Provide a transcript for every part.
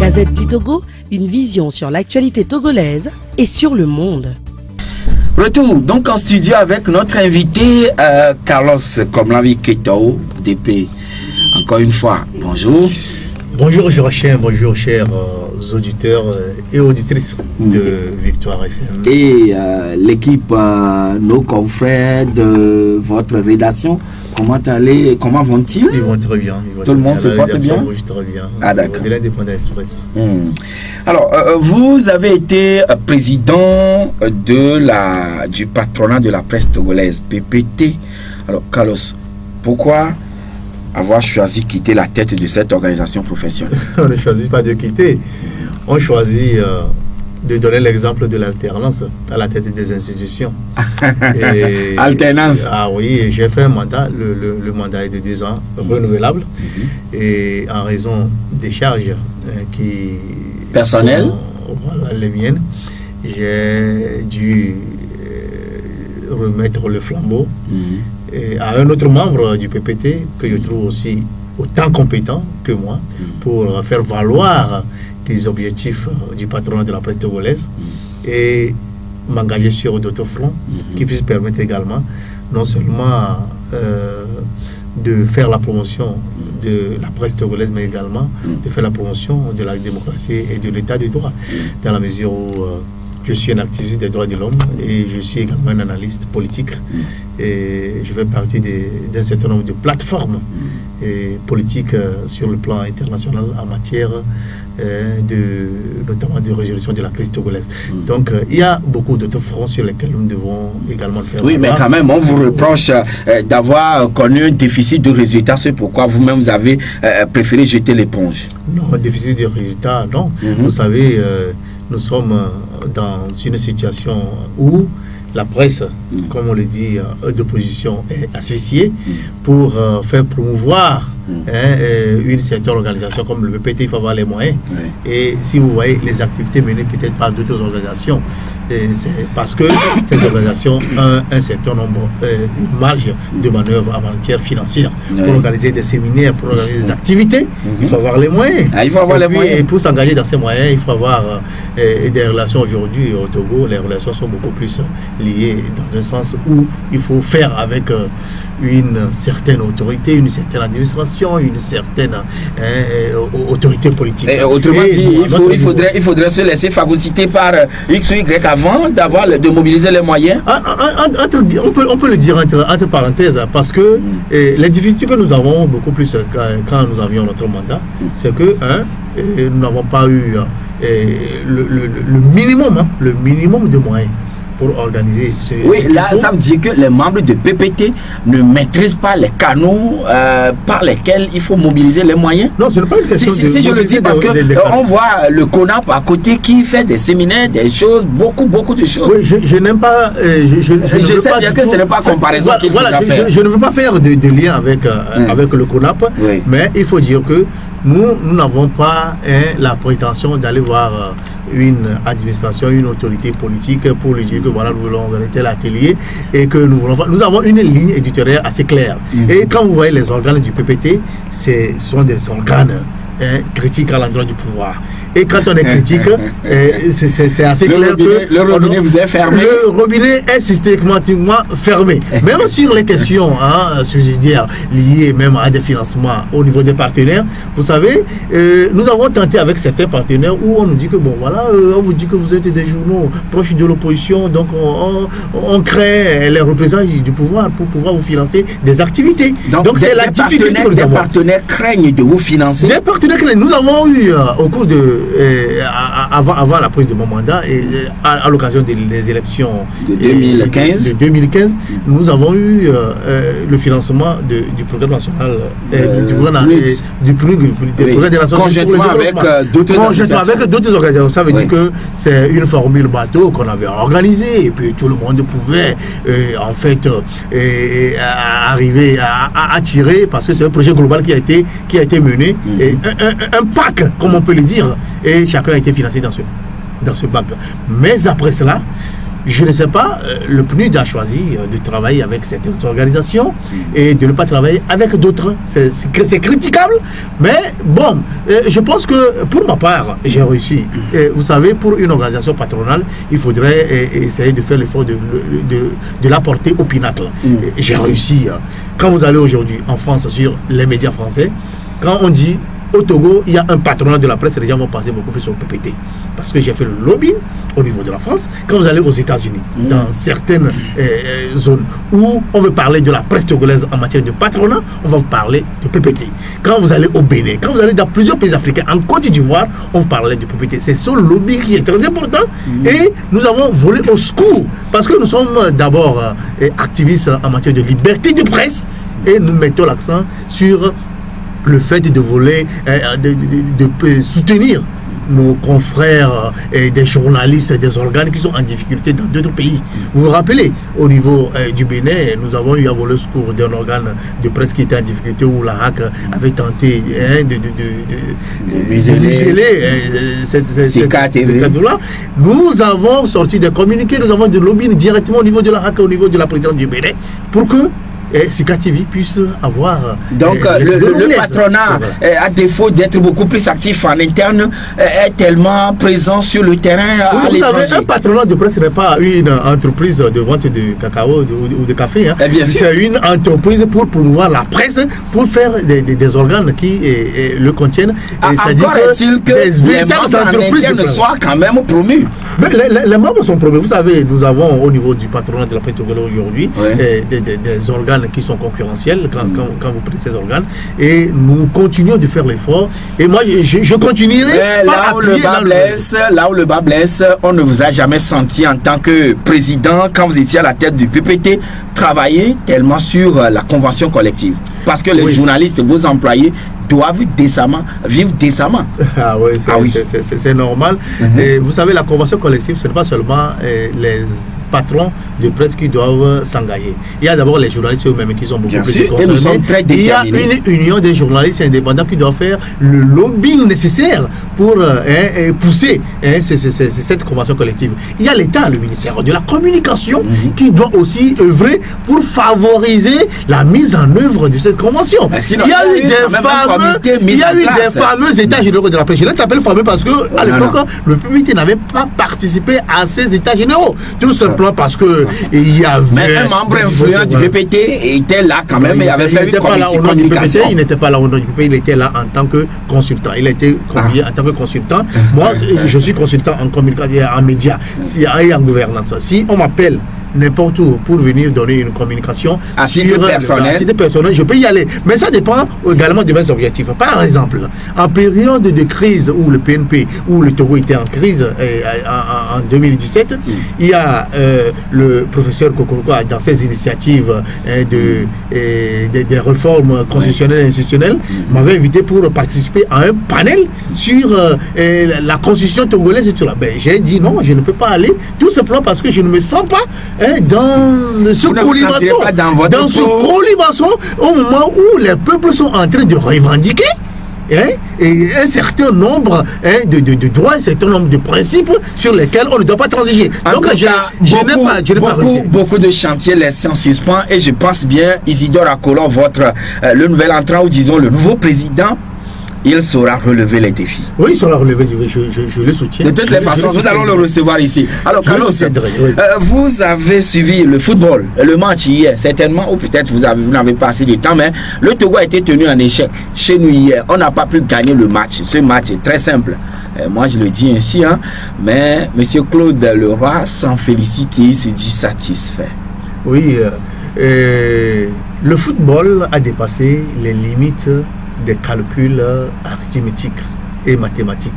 Gazette du Togo, une vision sur l'actualité togolaise et sur le monde. Retour donc en studio avec notre invité Carlos Komlanvi Ketao, DP. Encore une fois, bonjour. Bonjour Joachim, bonjour chers auditeurs et auditrices de Victoire FM. Et l'équipe, nos confrères de votre rédaction, comment vont-ils? Ils vont très bien. Tout le monde se porte bien? Oui, très bien. Ah d'accord. De l'Indépendance Express. Alors, vous avez été président du patronat de la presse togolaise, PPT. Alors, Carlos, pourquoi avoir choisi de quitter la tête de cette organisation professionnelle? On ne choisit pas de quitter. On choisit de donner l'exemple de l'alternance à la tête des institutions. Alternance. Ah oui, j'ai fait un mandat. Le mandat est de 2 ans, renouvelable. Et en raison des charges qui personnelles, voilà, les miennes, j'ai dû remettre le flambeau et à un autre membre du PPT que je trouve aussi autant compétent que moi pour faire valoir les objectifs du patronat de la presse togolaise et m'engager sur d'autres fronts qui puissent permettre également non seulement de faire la promotion de la presse togolaise, mais également de faire la promotion de la démocratie et de l'état de droit, dans la mesure où je suis un activiste des droits de l'homme et je suis également un analyste politique et je fais partie d'un certain nombre de plateformes politiques sur le plan international en matière notamment de résolution de la crise togolaise. Donc il y a beaucoup d'autres fronts sur lesquels nous devons également le faire. Oui, mais quand même, on vous reproche d'avoir connu un déficit de résultats, c'est pourquoi vous-même vous avez préféré jeter l'éponge. Non, un déficit de résultats, non. Vous savez, nous sommes dans une situation où la presse, comme on le dit, d'opposition est asphyxiée pour faire promouvoir une certaine organisation comme le PPT. Il faut avoir les moyens. Et si vous voyez les activités menées peut-être par d'autres organisations, c'est parce que ces organisations ont un certain nombre, une marge de manœuvre en matière financière pour organiser des séminaires, pour organiser des activités. Il faut avoir les moyens. Il faut avoir les moyens. Et pour s'engager dans ces moyens, il faut avoir des relations. Aujourd'hui au Togo, les relations sont beaucoup plus liées dans un sens où il faut faire avec une certaine autorité, une certaine administration, une certaine autorité politique. Et autrement dit, il faudrait se laisser phagocyter par X ou Y avant de mobiliser les moyens. On peut le dire entre parenthèses, parce que les difficultés que nous avons beaucoup plus quand nous avions notre mandat, c'est que nous n'avons pas eu le minimum de moyens pour organiser oui, là, ça veut dire que les membres de PPT ne maîtrisent pas les canaux par lesquels il faut mobiliser les moyens. Non, ce n'est pas une question si je le dis parce que on voit le CONAP à côté qui fait des séminaires, des choses, beaucoup de choses. Oui, je n'aime pas... je sais bien que ce n'est pas comparaison qu'il faut faire. Je ne veux pas faire de lien avec le CONAP, mais il faut dire que nous n'avons pas la prétention d'aller voir une administration, une autorité politique pour lui dire que voilà, nous voulons organiser tel atelier et que nous voulons... Nous avons une ligne éditoriale assez claire. Et quand vous voyez les organes du PPT, ce sont des organes critiques à l'endroit du pouvoir. Et quand on est critique, c'est assez clair que le robinet vous est fermé. Le robinet est systématiquement fermé. Même sur les questions subsidiaires liées même à des financements au niveau des partenaires, vous savez, nous avons tenté avec certains partenaires où on nous dit que bon voilà, on vous dit que vous êtes des journaux proches de l'opposition, donc on crée les représentants du pouvoir pour pouvoir vous financer des activités. Donc c'est la difficulté que nous avons. Des partenaires craignent de vous financer. Des partenaires craignent. Nous avons eu au cours de avant la prise de mon mandat et à l'occasion des élections de 2015, nous avons eu le financement du programme national du programme des Nations conjointement avec d'autres organisations. Ça veut dire que c'est une formule bateau qu'on avait organisée et puis tout le monde pouvait en fait arriver à attirer, parce que c'est un projet global qui a été mené, et un pack, comme on peut le dire, et chacun a été financé dans ce pack. Mais après cela, je ne sais pas, le PNUD a choisi de travailler avec certaines organisations et de ne pas travailler avec d'autres. C'est critiquable, mais bon, je pense que pour ma part, j'ai réussi. Vous savez, pour une organisation patronale, il faudrait essayer de faire l'effort de la porter au pinacle. J'ai réussi. Quand vous allez aujourd'hui en France sur les médias français, quand on dit au Togo, il y a un patronat de la presse, les gens vont passer beaucoup plus au PPT. Parce que j'ai fait le lobbying au niveau de la France. Quand vous allez aux États-Unis, dans certaines zones où on veut parler de la presse togolaise en matière de patronat, on va vous parler de PPT. Quand vous allez au Bénin, quand vous allez dans plusieurs pays africains, en Côte d'Ivoire, on vous parle de PPT. C'est ce lobby qui est très important et nous avons volé au secours parce que nous sommes d'abord activistes en matière de liberté de presse et nous mettons l'accent sur le fait de voler, de soutenir nos confrères et des journalistes et des organes qui sont en difficulté dans d'autres pays. Vous vous rappelez, au niveau du Bénin, nous avons eu à voler le secours d'un organe de presse qui était en difficulté où la RAC avait tenté de museler ces cadres-là. Nous avons sorti des communiqués, nous avons de lobbying directement au niveau de la RAC, au niveau de la présidence du Bénin, pour que Sika TV puisse avoir... Donc le patronat, à défaut d'être beaucoup plus actif en interne, est tellement présent sur le terrain à vous l'étranger. savez, un patronat de presse n'est pas une entreprise de vente de cacao ou de café. Hein. C'est une entreprise pour promouvoir la presse, pour faire des organes qui le contiennent. Encore est-il que les membres en interne soient quand même promus. Mais les membres sont promus. Vous savez, nous avons au niveau du patronat de la presse togolaise aujourd'hui des organes qui sont concurrentiels quand vous prenez ces organes et nous continuons de faire l'effort et moi je continuerai là où le bas blesse, on ne vous a jamais senti en tant que président quand vous étiez à la tête du PPT travailler tellement sur la convention collective parce que les journalistes, vos employés doivent vivre décemment. Ah oui, c'est normal. Et vous savez, la convention collective, ce n'est pas seulement les patrons de presse qui doivent s'engager. Il y a d'abord les journalistes eux-mêmes qui sont beaucoup plus concernés. Et nous sommes très déterminés. Il y a une union des journalistes indépendants qui doit faire le lobbying nécessaire pour pousser cette convention collective. Il y a l'État, le ministère de la Communication, qui doit aussi œuvrer pour favoriser la mise en œuvre de cette convention. Sinon, il y a eu des fameux états généraux de la presse. Je les appelle fameux parce que à l'époque, le PPT n'avait pas participé à ces états généraux. Tout simplement parce que il y avait... Mais un membre influent du PPT était là quand même et avait fait une communication. Il n'était pas là au nom du PPT, il était là en tant que consultant. Il a été convié en tant que consultant. Moi, je suis consultant en communication, en médias et en gouvernance. Si on m'appelle n'importe où pour venir donner une communication à titre personnel, je peux y aller. Mais ça dépend également de mes objectifs. Par exemple, en période de crise où le PNP, où le Togo était en crise en 2017, il y a le professeur Kokoroko dans ses initiatives des réformes constitutionnelles et institutionnelles m'avait invité pour participer à un panel sur la constitution togolaise et tout là. Ben, j'ai dit non, je ne peux pas aller, tout simplement parce que je ne me sens pas dans ce colimaçon au moment où les peuples sont en train de revendiquer et un certain nombre de droits, un certain nombre de principes sur lesquels on ne doit pas transiger. Donc je n'ai pas beaucoup de chantiers laissés en suspens et je pense bien Isidore Akolo, le nouvel entrant ou disons le nouveau président, il saura relever les défis. Oui, il saura relever les défis, je le soutiens. De toutes les façons, nous allons le recevoir ici. Alors, Carlos, vous avez suivi le football, le match hier, certainement, ou peut-être vous n'avez pas assez de temps, mais le Togo a été tenu en échec chez nous hier. On n'a pas pu gagner le match. Ce match est très simple. Moi, je le dis ainsi, hein, mais M. Claude Leroy s'en félicite et il se dit satisfait. Oui, le football a dépassé les limites des calculs arithmétiques et mathématiques.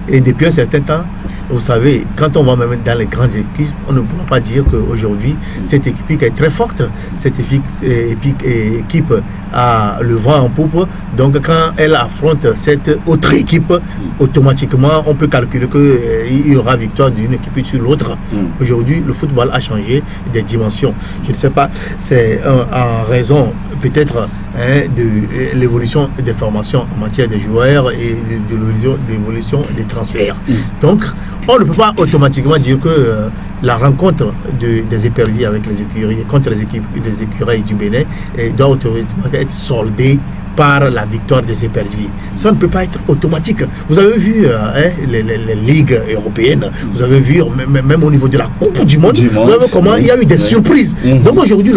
Et depuis un certain temps, vous savez, quand on va même dans les grandes équipes, on ne pourra pas dire qu'aujourd'hui, cette équipe est très forte. Cette équipe a le vent en poupe. Donc, quand elle affronte cette autre équipe, automatiquement, on peut calculer qu'il y aura victoire d'une équipe sur l'autre. Aujourd'hui, le football a changé des dimensions. Je ne sais pas, c'est en raison peut-être de l'évolution des formations en matière des joueurs et de l'évolution des transferts. Donc, on ne peut pas automatiquement dire que la rencontre des éperviers avec les écuries contre les écureuils du Bénin doit automatiquement être soldée par la victoire des éperviers. Ça ne peut pas être automatique. Vous avez vu les ligues européennes, vous avez vu même au niveau de la Coupe du Monde, vous avez vu comment il y a eu des surprises. Donc aujourd'hui,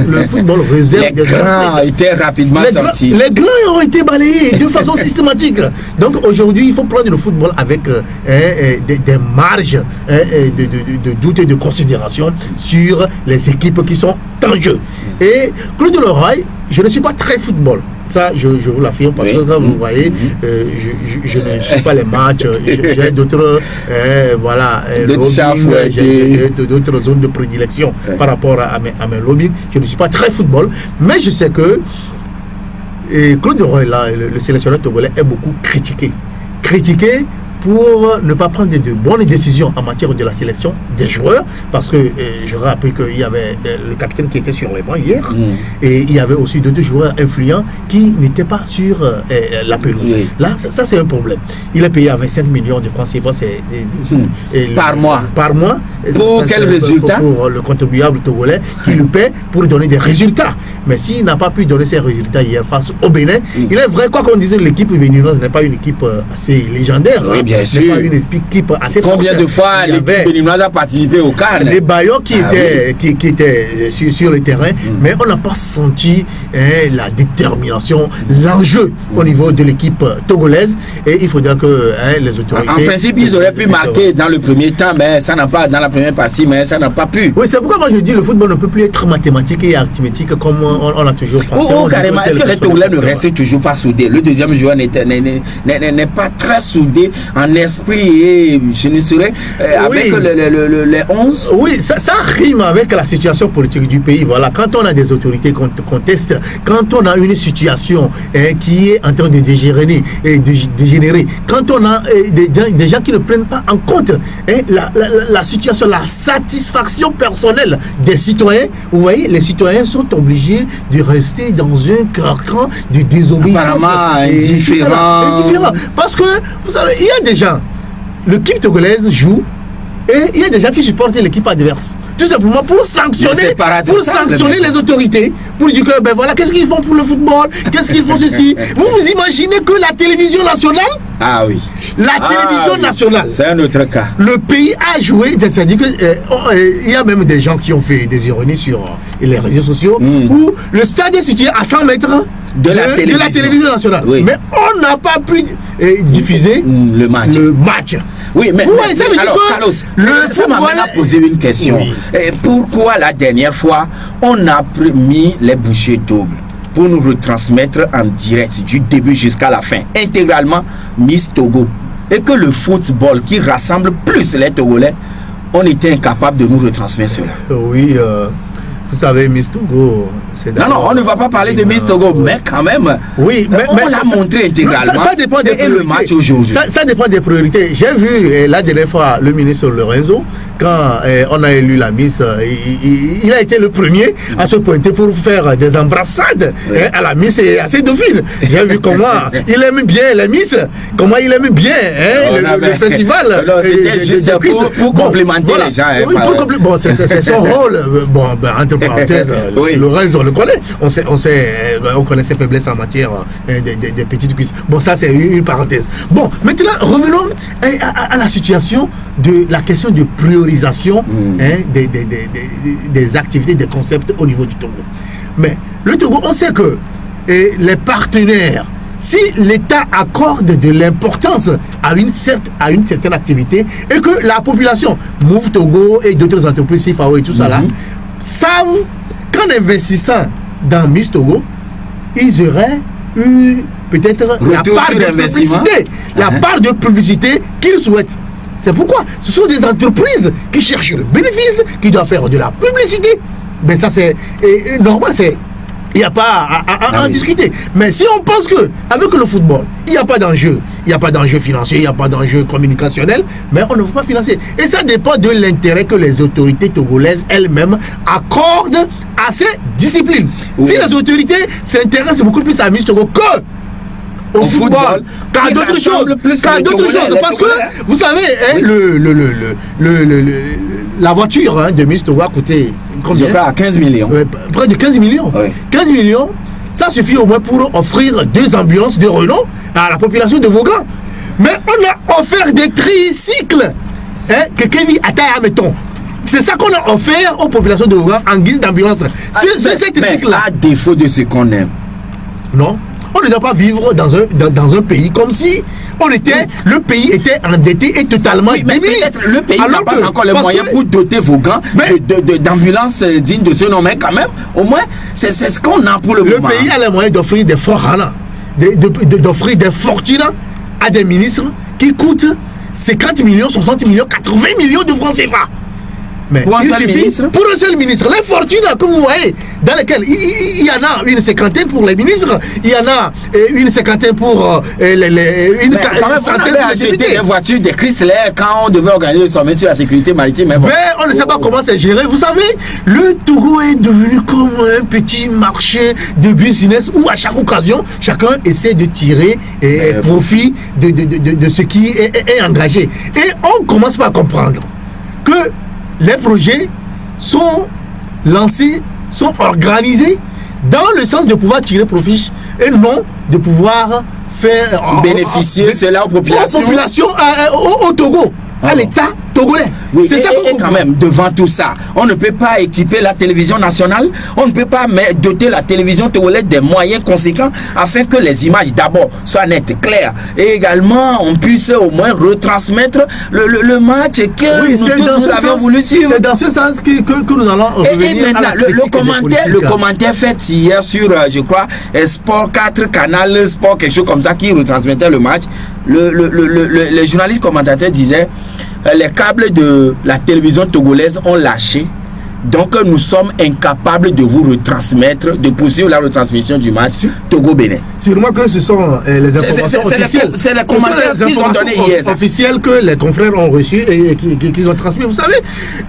le football réserve des surprises. Étaient rapidement sortis. Les glands ont été balayés de façon systématique. Donc aujourd'hui, il faut prendre le football avec des marges de doute et de considération sur les équipes qui sont en jeu. Et Claude Leroy, je ne suis pas très football. Ça, je vous l'affirme, parce que quand vous voyez, je ne suis pas les matchs, j'ai d'autres d'autres zones de prédilection par rapport à mes lobbies. Je ne suis pas très football, mais je sais que Claude Leroy, là, le sélectionneur togolais, est beaucoup critiqué. Critiqué pour ne pas prendre de bonnes décisions en matière de la sélection des joueurs, parce que je rappelle qu'il y avait le capitaine qui était sur les bancs hier, et il y avait aussi deux joueurs influents qui n'étaient pas sur la pelouse. Là, ça c'est un problème. Il est payé à 25 millions de francs CFA par mois. Par mois. Pour quel résultat? Pour le contribuable togolais qui lui paie pour donner des résultats. Mais s'il n'a pas pu donner ses résultats hier face au Bénin, il est vrai, quoi qu'on dise, l'équipe béninoise n'est pas une équipe assez légendaire. Oui, bien sûr. Pas une équipe assez forte. Combien de fois l'équipe béninoise a participé au CAN? Les Bayons qui étaient sur le terrain, mais on n'a pas senti la détermination, l'enjeu au niveau de l'équipe togolaise, et il faudra que les autorités... En principe, ils auraient pu marquer dans le premier temps, mais ça n'a pas, dans la première partie, mais ça n'a pas pu. Oui, c'est pourquoi moi je dis le football ne peut plus être mathématique et arithmétique comme on a toujours pensé. Carrément, est-ce que les Togolais ne restent toujours pas soudés? Le deuxième joueur n'est pas très soudé en esprit, et je ne serais avec les 11. Oui, ça rime avec la situation politique du pays. Voilà, quand on a des autorités qu'on conteste, quand on a une situation qui est en train de dégénérer, quand on a des gens qui ne prennent pas en compte la situation, la satisfaction personnelle des citoyens, vous voyez, les citoyens sont obligés de rester dans un carcan de désobéissance. Apparemment indifférent. Parce que, vous savez, il y a des gens, l'équipe togolaise joue, et il y a des gens qui supportent l'équipe adverse. Tout simplement pour sanctionner les autorités, pour dire que, ben voilà, qu'est-ce qu'ils font pour le football, qu'est-ce qu'ils font ceci. Vous imaginez que la télévision nationale, télévision nationale, c'est un autre cas. Le pays a joué, c'est-à-dire qu'il y a même des gens qui ont fait des ironies sur les réseaux sociaux, où le stade est situé à 100 mètres de la télévision nationale. Oui. Mais on n'a pas pu diffuser le match. Oui, mais ça veut dire que Carlos, ça m'amène à poser une question. Pourquoi la dernière fois, on a mis les bouchées doubles pour nous retransmettre en direct du début jusqu'à la fin, intégralement Miss Togo, et que le football qui rassemble plus les Togolais, on était incapable de nous retransmettre cela? Oui, vous savez, Miss Togo, c'est... Non, on ne va pas parler de Miss Togo, mais quand même, on l'a montré intégralement. Ça dépend des priorités. Et le match aujourd'hui. Ça dépend des priorités. J'ai vu la dernière fois le ministre Lorenzo, quand on a élu la Miss, il a été le premier à se pointer pour faire des embrassades à la Miss et à ses dauphines. J'ai vu comment il aime bien la Miss, comment il aime bien le festival. C'était juste pour complimenter les gens. Bon, c'est son rôle. Bon, entre parenthèses, Lorenzo, on le connaît. On connaît ses faiblesses en matière des petites cuisses. Bon, ça c'est une parenthèse. Bon, maintenant revenons à la situation de la question de priorisation des activités, des concepts au niveau du Togo. Mais le Togo, on sait que les partenaires, si l'État accorde de l'importance à une certaine activité et que la population, Move Togo et d'autres entreprises, CFAO et tout ça là, savent qu'en investissant dans Miss Togo, ils auraient eu peut-être la part de publicité qu'ils souhaitent. C'est pourquoi ce sont des entreprises qui cherchent le bénéfice, qui doivent faire de la publicité. Mais ça c'est normal, Il n'y a pas à discuter. Mais si on pense que avec le football, il n'y a pas d'enjeu, il n'y a pas d'enjeu financier, il n'y a pas d'enjeu communicationnel, mais on ne veut pas financer. Et ça dépend de l'intérêt que les autorités togolaises elles-mêmes accordent à ces disciplines. Oui. Si les autorités s'intéressent beaucoup plus à Miss Togo que au football, qu'à d'autres choses, parce que vous savez, la voiture de Miss Togo a coûté combien? À 15 millions. Près de 15 millions. Oui. 15 millions, ça suffit au moins pour offrir 2 ambulances de renom à la population de Vaughan. Mais on a offert des tricycles, que Kevin Ataya, mettons. C'est ça qu'on a offert aux populations de Vaughan en guise d'ambulance. C'est ces tricycles-là. À défaut de ce qu'on aime. Non. On ne doit pas vivre dans un pays comme si le pays était endetté et totalement démuni. Le pays n'a pas encore les moyens pour doter Vaughan d'ambulances dignes de ce nom, mais quand même, au moins, c'est ce qu'on a pour le moment. Le pays a les moyens d'offrir des fortuna, d'offrir des fortunes à des ministres qui coûtent 50 millions, 60 millions, 80 millions de francs CFA. Mais pour un seul ministre, les fortunes que vous voyez, dans lesquelles il y en a une cinquantaine pour les ministres, il y en a une cinquantaine pour une centaine de députés. Des voitures, des Chrysler quand on devait organiser le sommet sur la sécurité maritime. Mais, bon. Mais on ne sait pas comment c'est géré. Vous savez, le Togo est devenu comme un petit marché de business où à chaque occasion, chacun essaie de tirer profit de ce qui est engagé. Et on commence pas à comprendre que les projets sont lancés, sont organisés dans le sens de pouvoir tirer profit et non de pouvoir faire bénéficier cela aux populations au Togo, à l'État togolais. Oui, c'est ça qu'on quand même, devant tout ça, on ne peut pas équiper la télévision nationale, on ne peut pas doter la télévision togolaise des moyens conséquents afin que les images d'abord soient nettes, claires, et également on puisse au moins retransmettre le match que nous avions voulu suivre. C'est dans ce sens que nous allons revenir à la critique le commentaire fait hier sur, je crois, Sport 4, Canal Sport, quelque chose comme ça, qui retransmettait le match. Le journaliste commentateur disait les câbles de la télévision togolaise ont lâché, donc nous sommes incapables de vous retransmettre, de poursuivre la retransmission du match Togo-Bénin. Sûrement que ce sont les informations officielles. C'est les commentaires qu'ils ont donnés hier. Officiels que les confrères ont reçus et qu'ils ont transmis. Vous savez,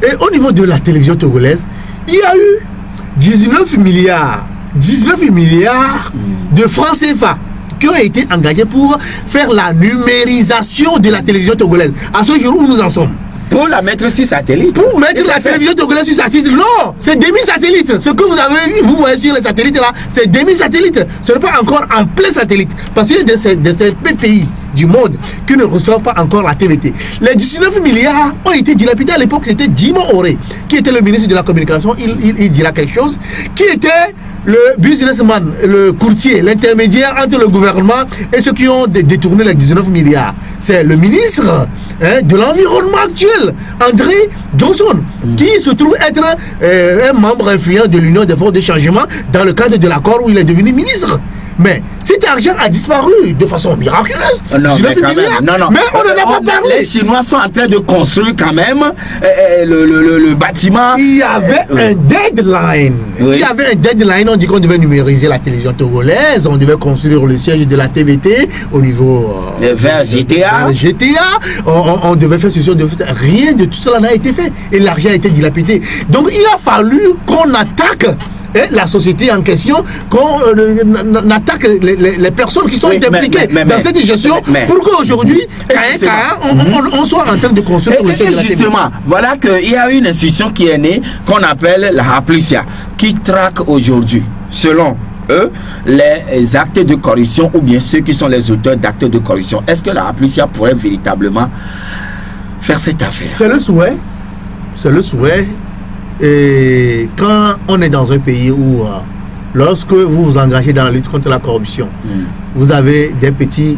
et au niveau de la télévision togolaise, il y a eu 19 milliards de francs CFA qui ont été engagés pour faire la numérisation de la télévision togolaise. À ce jour où nous en sommes. Pour la mettre sur satellite. Pour mettre la télévision togolaise sur satellite. Non, c'est demi-satellite. Ce que vous voyez sur les satellites là, c'est demi-satellite. Ce n'est pas encore en plein satellite. Parce qu'il y a des pays du monde qui ne reçoivent pas encore la TVT. Les 19 milliards ont été dilapidés. À l'époque, c'était Jimo Oré, qui était le ministre de la Communication. Il dira quelque chose. Qui était le businessman, le courtier, l'intermédiaire entre le gouvernement et ceux qui ont détourné les 19 milliards. C'est le ministre de l'environnement actuel, André Johnson, qui se trouve être un membre influent de l'Union des forces de changement dans le cadre de l'accord où il est devenu ministre. Mais cet argent a disparu de façon miraculeuse. Non, mais on n'en a pas parlé. Les Chinois sont en train de construire quand même le bâtiment. Il y avait un deadline. Oui. Il y avait un deadline. On dit qu'on devait numériser la télévision togolaise. On devait construire le siège de la TVT au niveau vers GTA. On devait faire ceci. Rien de tout cela n'a été fait. Et l'argent a été dilapidé. Donc il a fallu qu'on attaque la société en question, qu'on attaque les personnes qui sont impliquées dans cette gestion pour qu'aujourd'hui, on soit en train de construire le siège de la TVT. Justement, voilà qu'il y a une institution qui est née, qu'on appelle la Haplicia, qui traque aujourd'hui, selon eux, les actes de corruption ou bien ceux qui sont les auteurs d'actes de corruption. Est-ce que la Haplicia pourrait véritablement faire cette affaire? C'est le souhait. C'est le souhait. Et quand on est dans un pays où, lorsque vous vous engagez dans la lutte contre la corruption, vous avez des petits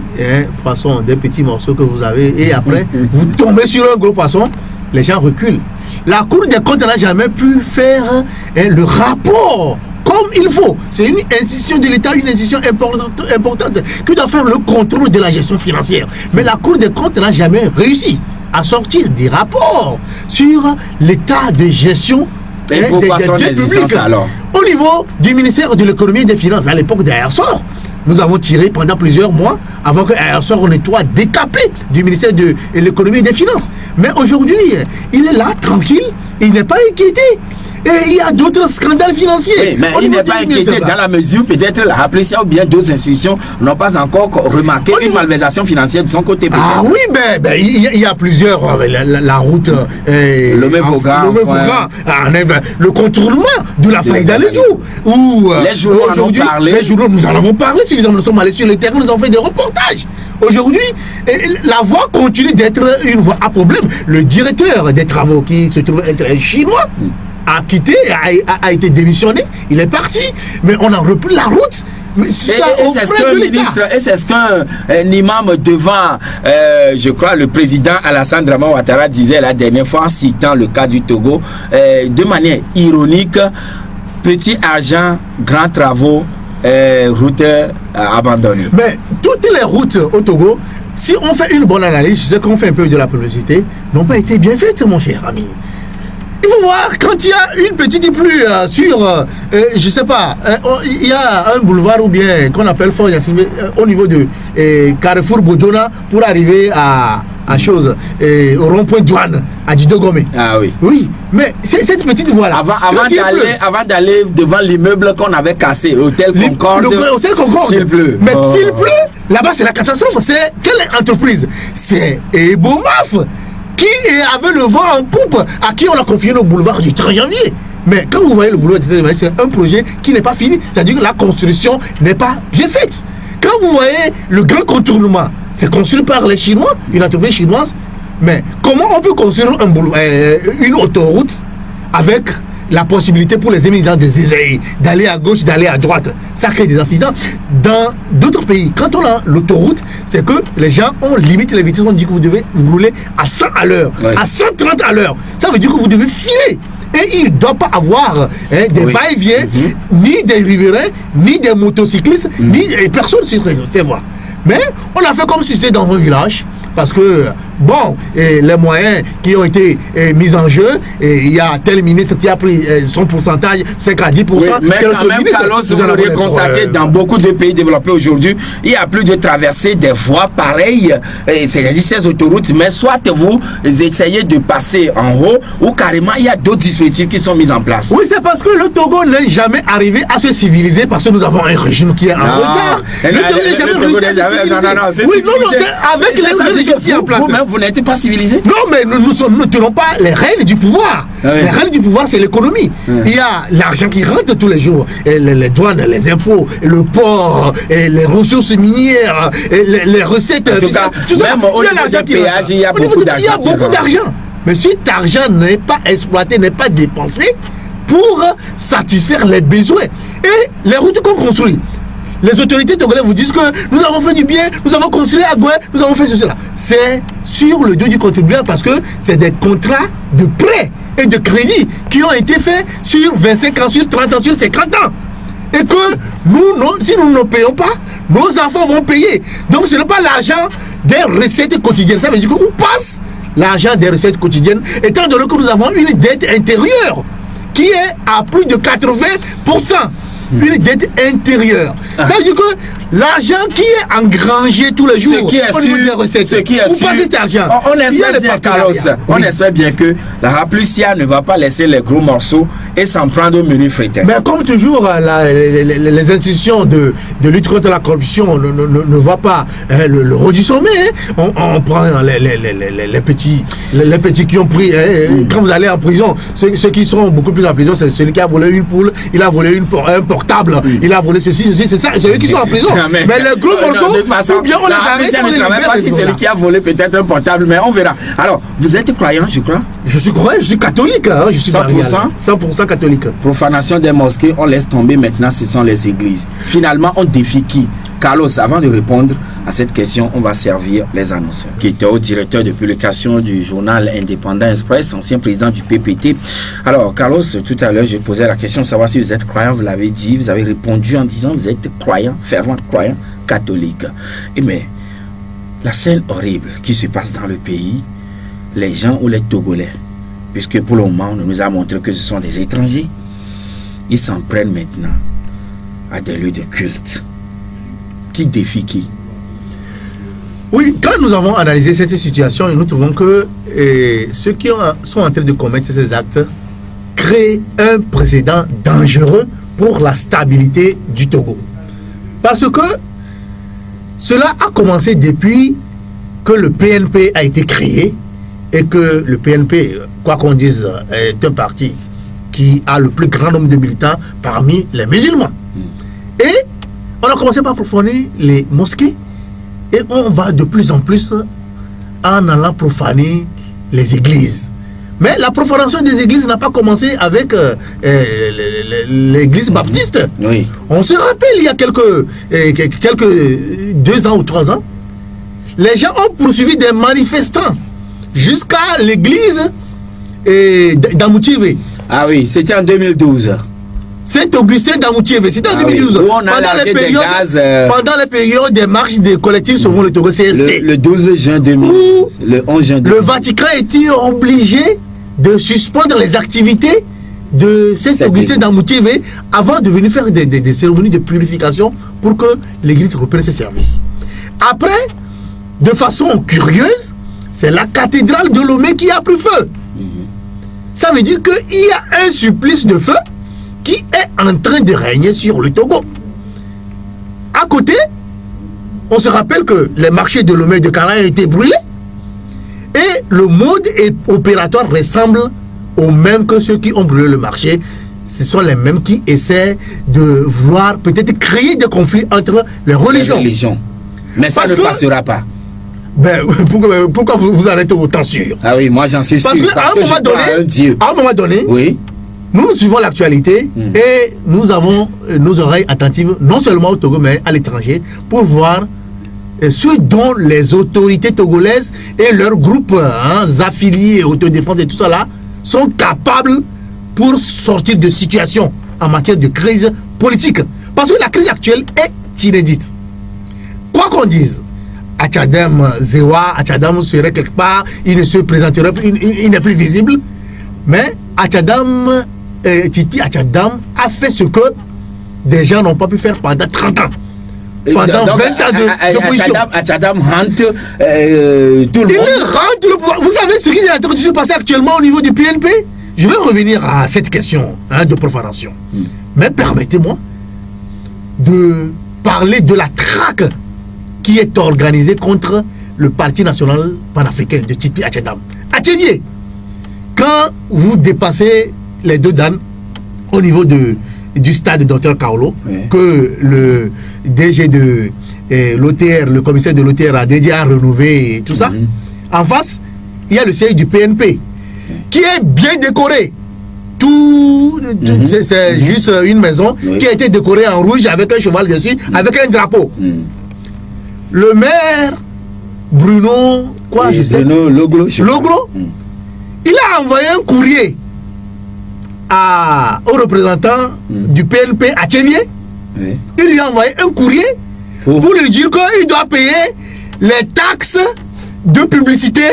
poissons, des petits morceaux que vous avez, et après, vous tombez sur un gros poisson, les gens reculent. La Cour des comptes n'a jamais pu faire le rapport comme il faut. C'est une institution de l'État, une institution importante qui doit faire le contrôle de la gestion financière. Mais la Cour des comptes n'a jamais réussi à sortir des rapports sur l'état de gestion des biens publics. Alors au niveau du ministère de l'économie et des finances, à l'époque d'Aersor, nous avons tiré pendant plusieurs mois avant que Aersor ne soit décapé du ministère de l'économie et des finances. Mais aujourd'hui, il est là, tranquille, il n'est pas inquiété. Et il y a d'autres scandales financiers. Oui, mais il n'est pas inquiété dans la mesure peut-être la Raplesia ou bien d'autres institutions n'ont pas encore remarqué une malversation financière de son côté. Ah oui, ben il y a plusieurs. La route. Le Mévoga. Le contournement de la faille d'Alédou. Les journaux en ont parlé. Les journaux, nous en avons parlé. Nous sommes allés sur le terrain, nous avons fait des reportages. Aujourd'hui, la voie continue d'être une voie à problème. Le directeur des travaux, qui se trouve être un Chinois, a quitté, a été démissionné, il est parti, mais on a repris la route. C'est ce qu'un imam devant, je crois, le président Alassane Draman Ouattara disait la dernière fois en citant le cas du Togo, de manière ironique, petit argent, grands travaux, routes abandonnées. Mais toutes les routes au Togo, si on fait une bonne analyse, je sais qu'on fait un peu de la publicité, n'ont pas été bien faites, mon cher ami. Il faut voir, quand il y a une petite pluie sur, je sais pas, il y a un boulevard ou bien qu'on appelle Fort Yassine, au niveau de Carrefour Bodjona pour arriver à chose, au rond-point douane, à Didogome. Ah oui. Oui, mais cette petite voie-là. Avant d'aller devant l'immeuble qu'on avait cassé, l'hôtel Concorde. L'hôtel Concorde. S'il pleut. Mais s'il pleut, là-bas c'est la catastrophe. C'est quelle entreprise? C'est Ebomaf, qui avait le vent en poupe, à qui on a confié le boulevard du 30 janvier. Mais quand vous voyez le boulevard du 30 janvier, c'est un projet qui n'est pas fini. C'est-à-dire que la construction n'est pas bien faite. Quand vous voyez le grand contournement, c'est construit par les Chinois, une entreprise chinoise. Mais comment on peut construire un boulevard, une autoroute avec la possibilité pour les immigrants de zézaï, d'aller à gauche, d'aller à droite? Ça crée des accidents. Dans d'autres pays, quand on a l'autoroute, c'est que les gens ont limité les vitesses. On dit que vous devez rouler à 100 à l'heure, à 130 à l'heure. Ça veut dire que vous devez filer. Et il ne doit pas avoir des va-et-vient, ni des riverains, ni des motocyclistes, ni des personnes sur ces voies. Mais on a fait comme si c'était dans un village. Parce que, bon, les moyens qui ont été mis en jeu, il y a tel ministre qui a pris son pourcentage, 5 à 10%. Oui, mais quand même, Carlos, vous aurez constaté dans beaucoup de pays développés aujourd'hui, il n'y a plus de traversée des voies pareilles, c'est-à-dire ces autoroutes, mais soit vous essayez de passer en haut, ou carrément, il y a d'autres dispositifs qui sont mis en place. Oui, c'est parce que le Togo n'est jamais arrivé à se civiliser, parce que nous avons un régime qui est en retard. Le Togo n'est jamais réussi à se civiliser. Oui, non, avec les vous n'êtes pas civilisé. Non, mais nous ne tenons pas les règles du pouvoir. Les règles du pouvoir, c'est l'économie. Il y a l'argent qui rentre tous les jours, et les douanes, les impôts, le port, et les ressources minières, et les recettes. En tout cas, tout ça, même au niveau des péages, il y a beaucoup d'argent. Il y a beaucoup d'argent. Mais si cet argent n'est pas exploité, n'est pas dépensé pour satisfaire les besoins et les routes qu'on construit. Les autorités togolaises vous disent que nous avons fait du bien, nous avons construit à Goué, nous avons fait cela. C'est sur le dos du contribuable parce que c'est des contrats de prêt et de crédit qui ont été faits sur 25 ans, sur 30 ans, sur 50 ans. Et que si nous ne payons pas, nos enfants vont payer. Donc ce n'est pas l'argent des recettes quotidiennes. Ça veut dire que où passe l'argent des recettes quotidiennes, étant donné que nous avons une dette intérieure qui est à plus de 80%. Une dette intérieure. Ça veut dire que l'argent qui est engrangé tous les jours au niveau des recettes, où passe cet argent? On espère bien, Carlos, on espère bien que la Raplesia ne va pas laisser les gros morceaux et s'en prendre au menu fréquent. Mais comme toujours, les institutions de lutte contre la corruption ne voient pas le haut du sommet. On prend les petits qui ont pris. Quand vous allez en prison, ceux qui sont beaucoup plus en prison, c'est celui qui a volé une poule, il a volé un portable, il a volé ceci, c'est ça, c'est eux qui sont en prison. Mais les gros morceaux, ou bien on les arrête, on les libère. Pas si c'est lui qui a volé peut-être un portable, mais on verra. Alors, vous êtes croyant, je crois? Je suis croyant, je suis catholique. Hein, je suis 100% catholique. Profanation des mosquées, on laisse tomber maintenant, ce sont les églises. Finalement, on défie qui? Carlos, avant de répondre à cette question, on va servir les annonceurs. Qui était au directeur de publication du journal Indépendant Express, ancien président du PPT. Alors, Carlos, tout à l'heure, je posais la question de savoir si vous êtes croyant, vous l'avez dit, vous avez répondu en disant que vous êtes croyant, fervent croyant, catholique. Et mais, la scène horrible qui se passe dans le pays, les gens ou les Togolais, puisque pour le moment, on nous a montré que ce sont des étrangers, ils s'en prennent maintenant à des lieux de culte. Qui défie qui? Oui, quand nous avons analysé cette situation, nous trouvons que ceux qui sont en train de commettre ces actes créent un précédent dangereux pour la stabilité du Togo. Parce que cela a commencé depuis que le PNP a été créé et que le PNP, quoi qu'on dise, est un parti qui a le plus grand nombre de militants parmi les musulmans. Et on a commencé par profaner les mosquées et on va de plus en plus en allant profaner les églises. Mais la profanation des églises n'a pas commencé avec l'église baptiste. Oui. On se rappelle, il y a quelques 2 ans ou 3 ans, les gens ont poursuivi des manifestants jusqu'à l'église d'Amoutiévé. Ah oui, c'était en 2012. Saint-Augustin d'Amoutiévé, c'était en 2012. Oui. Pendant les périodes des marches des collectifs Sauvons le Togo, CST. Le 12 juin 2012. Le 11 juin 2012. Le Vatican était obligé de suspendre les activités de Saint-Augustin d'Amoutiévé avant de venir faire des cérémonies de purification pour que l'église reprenne ses services. Après, de façon curieuse, c'est la cathédrale de Lomé qui a pris feu. Ça veut dire qu'il y a un supplice de feu qui est en train de régner sur le Togo. À côté, on se rappelle que les marchés de Lomé et de Kara ont été brûlés et le mode opératoire ressemble aux mêmes que ceux qui ont brûlé le marché. Ce sont les mêmes qui essaient de vouloir peut-être créer des conflits entre les religions. Mais ça ne passera pas. Ben, pourquoi vous en êtes autant sûr? Ah oui, moi j'en suis sûr. Parce qu'à un moment donné, oui, nous suivons l'actualité et nous avons nos oreilles attentives, non seulement au Togo, mais à l'étranger, pour voir ce dont les autorités togolaises et leurs groupes affiliés, autodéfense et tout ça là, sont capables pour sortir de situation en matière de crise politique. Parce que la crise actuelle est inédite. Quoi qu'on dise, Achadam Zewa, Achadam serait quelque part, il ne se présenterait plus, il n'est plus visible. Mais Achadam, Tipi Achadam a fait ce que des gens n'ont pas pu faire pendant 30 ans. Pendant donc, 20 ans de position. Achadam hante tout le monde. Il hante le pouvoir. Vous savez ce qui est en train de se passer actuellement au niveau du PNP? Je vais revenir à cette question de profanation. Mais permettez-moi de parler de la traque qui est organisée contre le Parti national panafricain de Tipi Achadam. Athénier, quand vous dépassez les 2 dames au niveau du stade Dr Kaolo, que le DG de l'OTR, le commissaire de l'OTR a déjà renouvelé et tout ça, en face, il y a le siège du PNP qui est bien décoré. C'est juste une maison qui a été décorée en rouge avec un cheval dessus, avec un drapeau. Le maire Bruno, Loglo, il a envoyé un courrier au représentant du PNP à Tchénier. Il lui a envoyé un courrier pour lui dire qu'il doit payer les taxes de publicité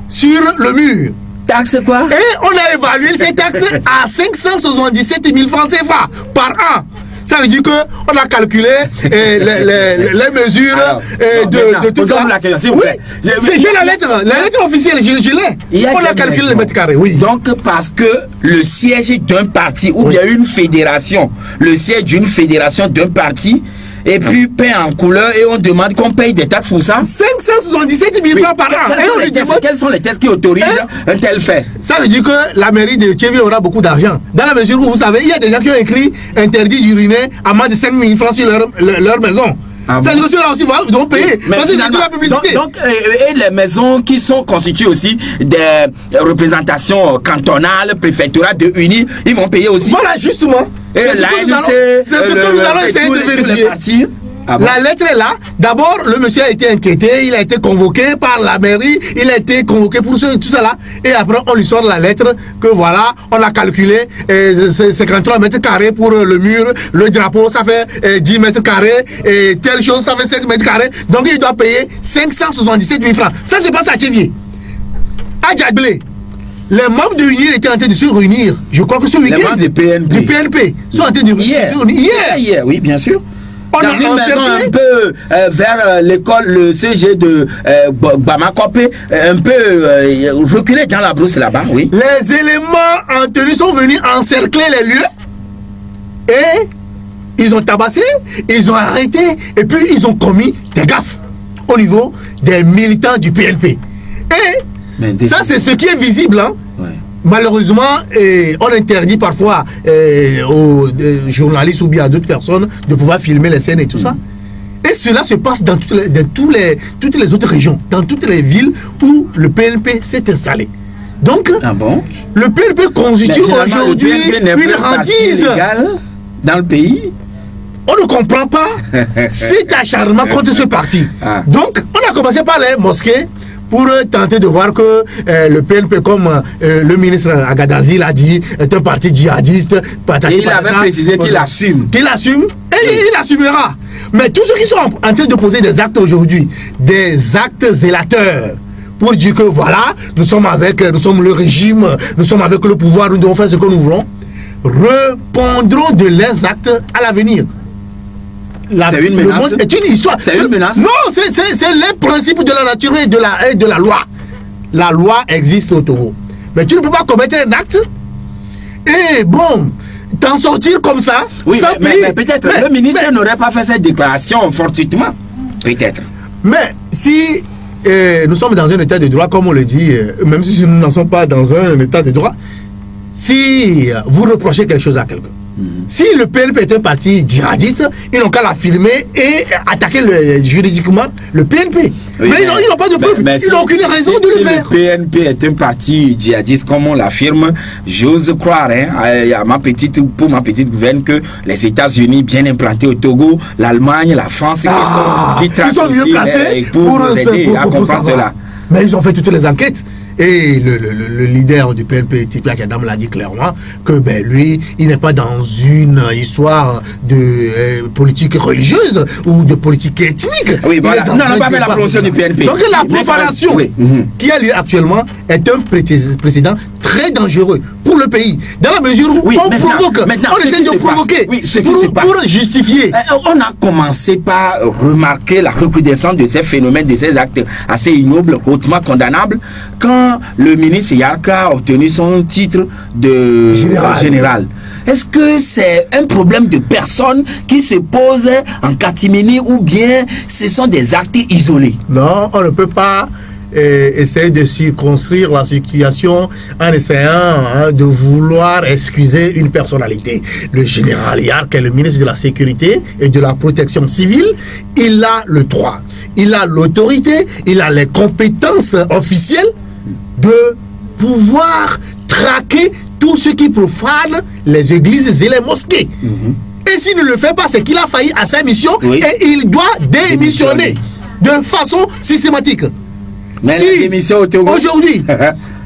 sur le mur. Taxe quoi? Et on a évalué ces taxes à 577 000 francs CFA par an. Ça veut dire qu'on a calculé les mesures de tout ça. Oui, j'ai la lettre officielle, je l'ai. On a calculé les mètres carrés, oui. Donc, parce que le siège d'un parti, ou bien une fédération, le siège d'une fédération d'un parti, et puis peint en couleur, et on demande qu'on paye des taxes pour ça. 577 000 francs par an. Quels sont les tests qui autorisent un tel fait? Ça veut dire que la mairie de Tchévi aura beaucoup d'argent. Dans la mesure où, vous savez, il y a des gens qui ont écrit interdit d'uriner à moins de 5 000 francs sur leur maison. Ça veut dire que ceux-là aussi vont payer. Mais parce que c'est de la publicité. Donc, et les maisons qui sont constituées aussi des représentations cantonales, préfectorales de UNI, ils vont payer aussi. Voilà, justement. Et c'est ce que nous allons essayer de vérifier. La lettre est là. D'abord, le monsieur a été inquiété, il a été convoqué par la mairie, il a été convoqué pour tout ça là. Et après, on lui sort la lettre que voilà, on a calculé 53 mètres carrés pour le mur, le drapeau, ça fait 10 mètres carrés, et telle chose, ça fait 5 mètres carrés. Donc, il doit payer 577 000 francs. Ça se passe à Tchévier. À Djadblé, Les membres de l'Union étaient en train de se réunir. Je crois que ce week-end. Les membres du PNP sont en train de se réunir. Hier, oui, bien sûr. On dans une maison un peu vers l'école, le CG de Bamakopé, un peu reculé dans la brousse là-bas, oui. Les éléments en tenue sont venus encercler les lieux et ils ont tabassé, ils ont arrêté et puis ils ont commis des gaffes au niveau des militants du PNP. Et ça, c'est ce qui est visible, hein. Ouais. Malheureusement, on interdit parfois aux journalistes ou bien à d'autres personnes de pouvoir filmer les scènes et tout ça. Et cela se passe dans toutes les autres régions, dans toutes les villes où le PNP s'est installé. Donc, le PNP constitue aujourd'hui une hantise dans le pays. On ne comprend pas cet acharnement contre ce parti. Donc, on a commencé par les mosquées pour tenter de voir que le PNP, comme le ministre Agadazi l'a dit, est un parti djihadiste. Et il avait précisé qu'il assume. Qu'il assume, et il assumera. Mais tous ceux qui sont en train de poser des actes aujourd'hui, des actes zélateurs, pour dire que voilà, nous sommes le régime, nous sommes avec le pouvoir, nous devons faire ce que nous voulons, répondront de leurs actes à l'avenir. C'est une menace. Le monde est une histoire. C'est une menace. Non, c'est les principes de la nature et de la loi. La loi existe au Togo. Mais tu ne peux pas commettre un acte et bon, t'en sortir comme ça. Oui, mais peut-être le ministre n'aurait pas fait cette déclaration fortuitement. Peut-être. Mais si nous sommes dans un état de droit, comme on le dit, même si nous n'en sommes pas dans un état de droit, si vous reprochez quelque chose à quelqu'un, si le PNP est un parti djihadiste, ils n'ont qu'à l'affirmer et attaquer juridiquement le PNP. Oui, mais ils n'ont pas de preuve, ils n'ont aucune raison de le faire. Si le PNP est un parti djihadiste, comme on l'affirme, j'ose croire, pour ma petite gouverne, que les États-Unis bien implantés au Togo, l'Allemagne, la France, qui sont mieux placés pour nous aider à comprendre cela. Mais ils ont fait toutes les enquêtes. Et le leader du PNP, Tipi Achadam, l'a dit clairement que lui, il n'est pas dans une histoire de politique religieuse ou de politique ethnique. Oui, voilà. Non, on n'a pas fait la promotion du PNP. Donc la profanation qui a lieu actuellement est un précédent très dangereux pour le pays. Dans la mesure où on provoque, on essaie de provoquer pour justifier. On a commencé par remarquer la recrudescence de ces phénomènes, de ces actes assez ignobles, hautement condamnables, quand le ministre Yarka a obtenu son titre de général. Est-ce que c'est un problème de personnes qui se posent en catimini ou bien ce sont des actes isolés? Non, on ne peut pas essayer de circonscrire la situation en essayant de vouloir excuser une personnalité. Le général Yark est le ministre de la Sécurité et de la Protection civile. Il a le droit, il a l'autorité, il a les compétences officielles de pouvoir traquer tout ce qui profane les églises et les mosquées. Et s'il ne le fait pas, c'est qu'il a failli à sa mission et il doit démissionner de façon systématique. Mais si aujourd'hui,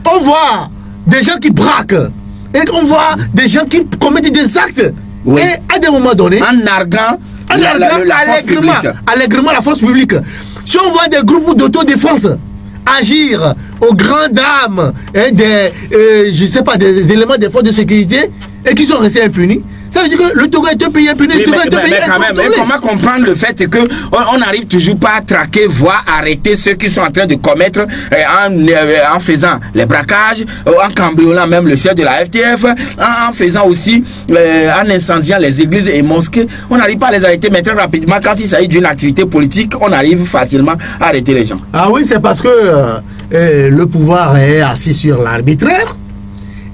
on voit des gens qui braquent et on voit des gens qui commettent des actes et à des moments donnés, en arguant allègrement la force publique. Si on voit des groupes d'autodéfense agir aux grandes dames je sais pas, des éléments des forces de sécurité et qui sont restés impunis, ça veut dire que le Togo est un pays impuni. Mais comment comprendre le fait qu'on n'arrive toujours pas à traquer, voire arrêter ceux qui sont en train de commettre en faisant les braquages, en cambriolant même le siège de la FTF, en faisant aussi, en incendiant les églises et mosquées. On n'arrive pas à les arrêter, mais très rapidement, quand il s'agit d'une activité politique, on arrive facilement à arrêter les gens. Ah oui, c'est parce que le pouvoir est assis sur l'arbitraire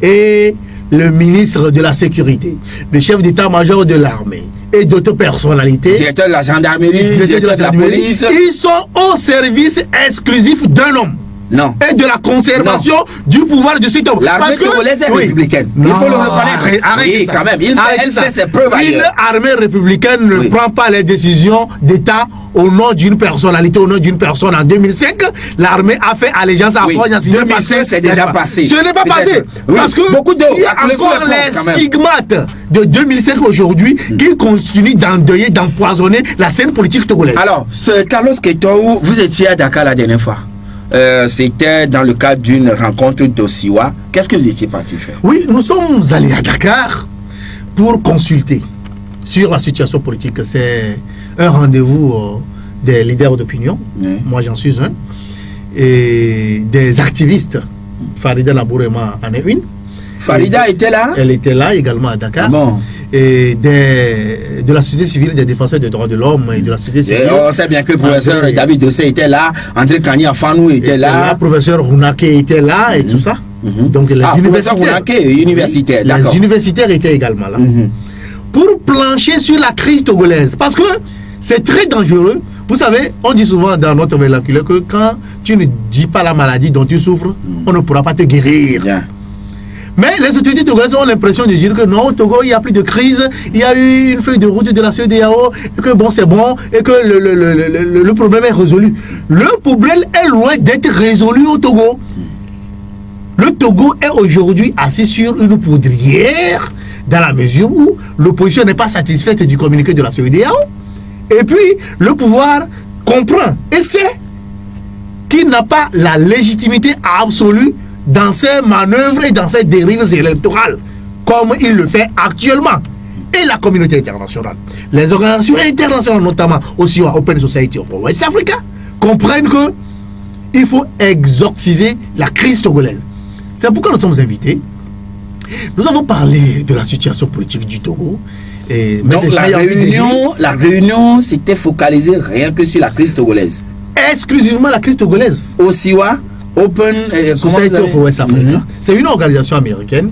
et le ministre de la Sécurité, le chef d'état-major de l'armée et d'autres personnalités, directeur de la gendarmerie, directeur de la police, ils sont au service exclusif d'un homme. Non. Et de la conservation du pouvoir de cet homme. L'armée togolaise est républicaine. Il faut le reconnaître. Arrêtez ça. Quand même. Elle fait ses preuves ailleurs. Une armée républicaine ne prend pas les décisions d'État au nom d'une personnalité, au nom d'une personne. En 2005, l'armée a fait allégeance à Fort Yassine. 2005, c'est déjà passé. Ce n'est pas passé. Parce que il y a encore les stigmates de 2005 aujourd'hui qui continuent d'endeuiller, d'empoisonner la scène politique togolaise. Alors, Carlos Ketou, vous étiez à Dakar la dernière fois. c'était dans le cadre d'une rencontre d'Osiwa. Qu'est-ce que vous étiez parti faire? Oui, nous sommes allés à Dakar pour consulter sur la situation politique. C'est un rendez-vous des leaders d'opinion. Moi, j'en suis un. Et des activistes. Farida Labourema en est une. Farida était là? Elle était là également à Dakar. Bon. Et de la société civile, des défenseurs des droits de l'homme et de la société civile. Et on sait bien que le professeur David Dossé était là, André Kani Afanou était là. Le professeur Rounake était là et tout ça. Donc les universitaires, les universitaires étaient également là. Pour plancher sur la crise togolaise. Parce que c'est très dangereux. Vous savez, on dit souvent dans notre vernacular que quand tu ne dis pas la maladie dont tu souffres, on ne pourra pas te guérir. Bien. Mais les autorités togolaises ont l'impression de dire que non, au Togo, il n'y a plus de crise, il y a eu une feuille de route de la CEDEAO, et que bon, c'est bon, et que le problème est résolu. Le problème est loin d'être résolu au Togo. Le Togo est aujourd'hui assis sur une poudrière, dans la mesure où l'opposition n'est pas satisfaite du communiqué de la CEDEAO, et puis le pouvoir comprend et sait qu'il n'a pas la légitimité absolue dans ses manœuvres et dans ses dérives électorales, comme il le fait actuellement. Et la communauté internationale, les organisations internationales, notamment aussi Open Society of West Africa, comprennent qu'il faut exorciser la crise togolaise. C'est pourquoi nous sommes invités. Nous avons parlé de la situation politique du Togo. Et donc la réunion s'était focalisée rien que sur la crise togolaise. Exclusivement la crise togolaise. Osiwa Open Society of West Africa. C'est une organisation américaine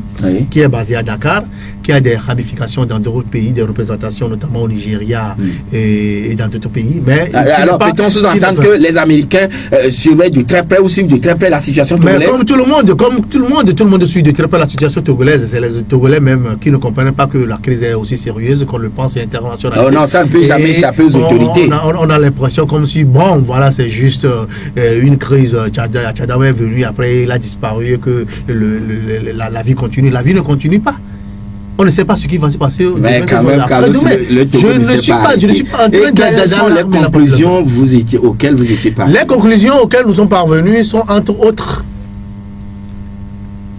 qui est basée à Dakar, qui a des ramifications dans d'autres pays, des représentations notamment au Nigeria et dans d'autres pays. Mais alors peut-on sous-entendre que les Américains surveillent de très près ou suivent de très près la situation togolaise? Mais comme tout le monde suit de très près la situation togolaise. C'est les Togolais même qui ne comprennent pas que la crise est aussi sérieuse qu'on le pense et internationale. Oh non, ça ne peut jamais échapper aux autorités. On a l'impression comme si, bon, voilà, c'est juste une crise. Tchadam est venu, après il a disparu, que la vie continue. La vie ne continue pas. On ne sait pas ce qui va se passer. Mais quand même, je ne suis pas en train de... Quelles sont les conclusions auxquelles vous étiez parvenus? Les conclusions auxquelles nous sommes parvenus sont entre autres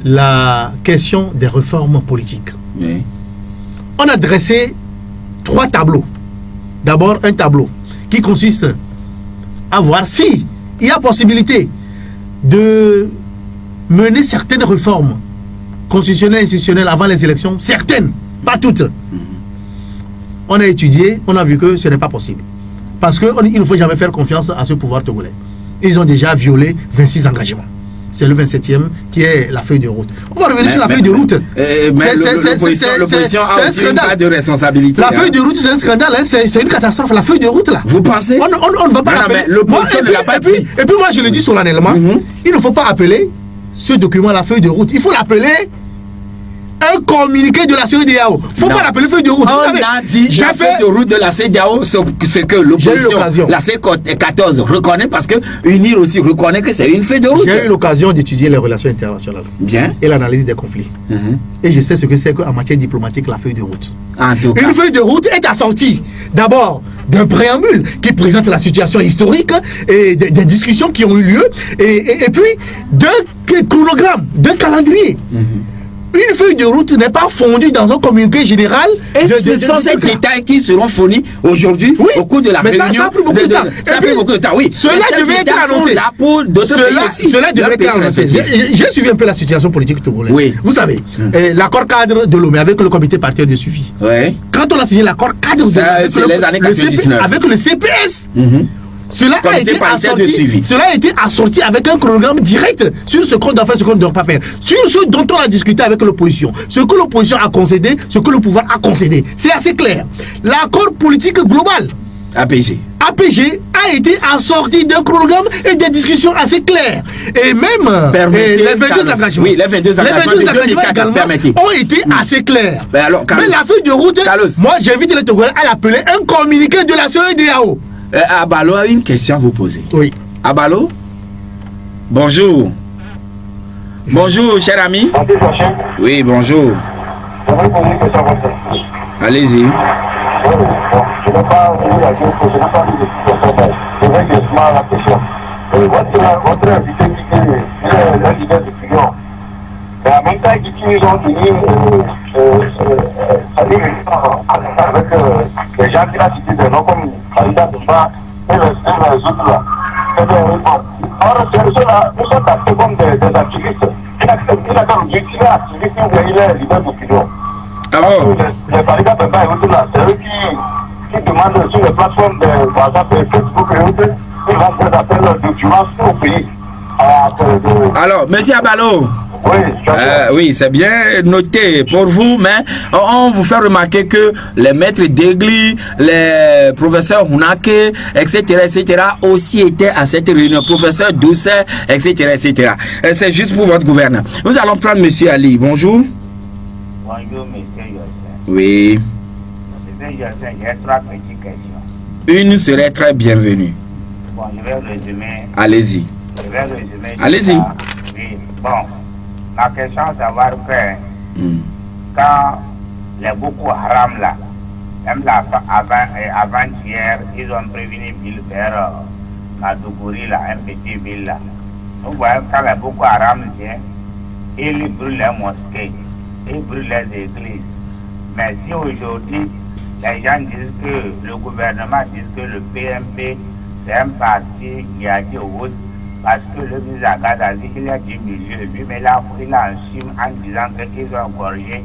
la question des réformes politiques. Oui. On a dressé 3 tableaux. D'abord, un tableau qui consiste à voir si il y a possibilité de mener certaines réformes constitutionnelles et institutionnelles avant les élections, certaines, pas toutes. On a étudié, on a vu que ce n'est pas possible. Parce qu'il ne faut jamais faire confiance à ce pouvoir togolais. Ils ont déjà violé 26 engagements. C'est le 27e qui est la feuille de route. On va revenir sur la feuille de route. L'opposition a aussi une part de responsabilité. La feuille de route, c'est un scandale, hein, c'est une catastrophe. La feuille de route, là. Vous pensez? On ne va pas rappeler. L'opposition ne l'a pas dit. Et puis moi, je le dis solennellement, il ne faut pas appeler ce document la feuille de route. Il faut l'appeler un communiqué de la CEDEAO. Il ne faut pas l'appeler feuille de route. On a dit la feuille de route de la CEDEAO, ce que l'opposition, la C14 reconnaît, parce que UNIR aussi reconnaît que c'est une feuille de route. J'ai eu l'occasion d'étudier les relations internationales. Bien. Et l'analyse des conflits. Et je sais ce que c'est qu'en matière diplomatique, la feuille de route. En tout cas. Une feuille de route est assortie d'abord d'un préambule qui présente la situation historique et des discussions qui ont eu lieu, et puis d'un chronogramme, d'un calendrier. Une feuille de route n'est pas fondue dans un communiqué général. Et ce sont ces détails qui seront fournis aujourd'hui au cours de la réunion. Ça a pris beaucoup de temps. Ça a pris beaucoup de temps, oui. Cela devait être annoncé. Cela devait être annoncé. J'ai suivi un peu la situation politique togolaise. Oui. Vous savez, l'accord cadre de Lomé avec le comité paritaire de suivi. Oui. Quand on a signé l'accord cadre avec le CPS, cela a été assorti avec un chronogramme direct sur ce qu'on doit faire, ce qu'on ne doit pas faire, sur ce dont on a discuté avec l'opposition, ce que l'opposition a concédé, ce que le pouvoir a concédé. C'est assez clair. L'accord politique global APG a été assorti d'un chronogramme et des discussions assez claires. Et même les 22 engagements, également ont été assez clairs. Mais la feuille de route, moi j'invite les Togolais à l'appeler un communiqué de la CEDEAO. Abalo a une question à vous poser. Oui. Abalo, bonjour. Bonjour, cher ami. Oui, bonjour. Allez-y. votre invité qui est le leader de l'Union. Mais en même temps, ils ont tenu avec les gens qui l'ont cité des noms comme Khalida Douba et les autres là. Or, ces gens-là, nous sommes traités comme des activistes. Il a comme objectif activiste ou bien il est leader d'opinion. Ah bon? Les Khalida Douba et autres là, c'est eux qui demandent sur les plateformes de WhatsApp et Facebook et autres, ils vont faire appel à l'audience au pays. Alors, monsieur Abalo. Oui, c'est bien noté pour vous, mais on vous fait remarquer que les maîtres d'église, les professeurs Hunake, etc., aussi étaient à cette réunion, professeur Doucet, etc. C'est juste pour votre gouverneur. Nous allons prendre monsieur Ali. Bonjour. Bonjour, monsieur Yosef. Oui. Monsieur Yosef, j'ai 3 petites questions. Une serait très bienvenue. Bon, je vais résumer. Allez-y. Je vais résumer. Allez-y. Oui, bon. Ma question est de savoir que quand les Boko Haram là, même là, avant-hier, ils ont prévenu ville vers Madougouri là, un petit ville là. Nous voyons quand les Boko Haram viennent, ils brûlent les mosquées, ils brûlent les églises. Mais si aujourd'hui, les gens disent que le gouvernement dit que le PMP, c'est un parti qui a dit au vote, parce que le ministre Gaddafi, il a diminué, lui, mais là, il a un chim en disant qu'ils ont engorgé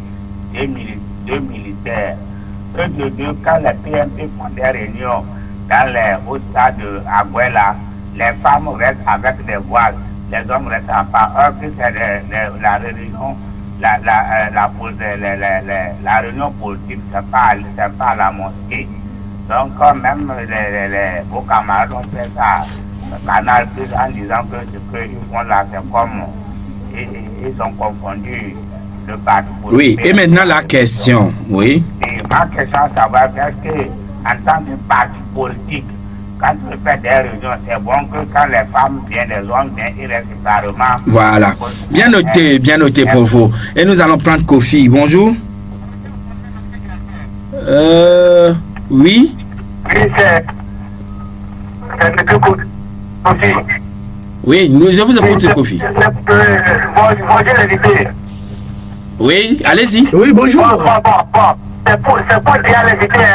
deux militaires. Eux de deux, quand les PMP font des réunions au stade de Aguela, les femmes restent avec des voiles, les hommes restent en pas. Or, que c'est la réunion, la réunion politique, c'est pas à la mosquée. Donc, quand même, vos camarades ont fait ça. Canal Plus en disant que ce qu'ils font là, c'est comme ils ont confondu le parti politique. Oui, et maintenant la question, oui. Et ma question est de savoir, est-ce que en tant que parti politique, quand tu fais des réunions, c'est bon que quand les femmes viennent, les hommes viennent, ils restent séparément. Voilà, bien noté pour vous. Et nous allons prendre Kofi. Bonjour. Oui. Oui, c'est oui, je vous écoute, Kofi. Bonjour, l'invité. Oui, allez-y. Oui, bonjour. C'est pour dire à l'invité,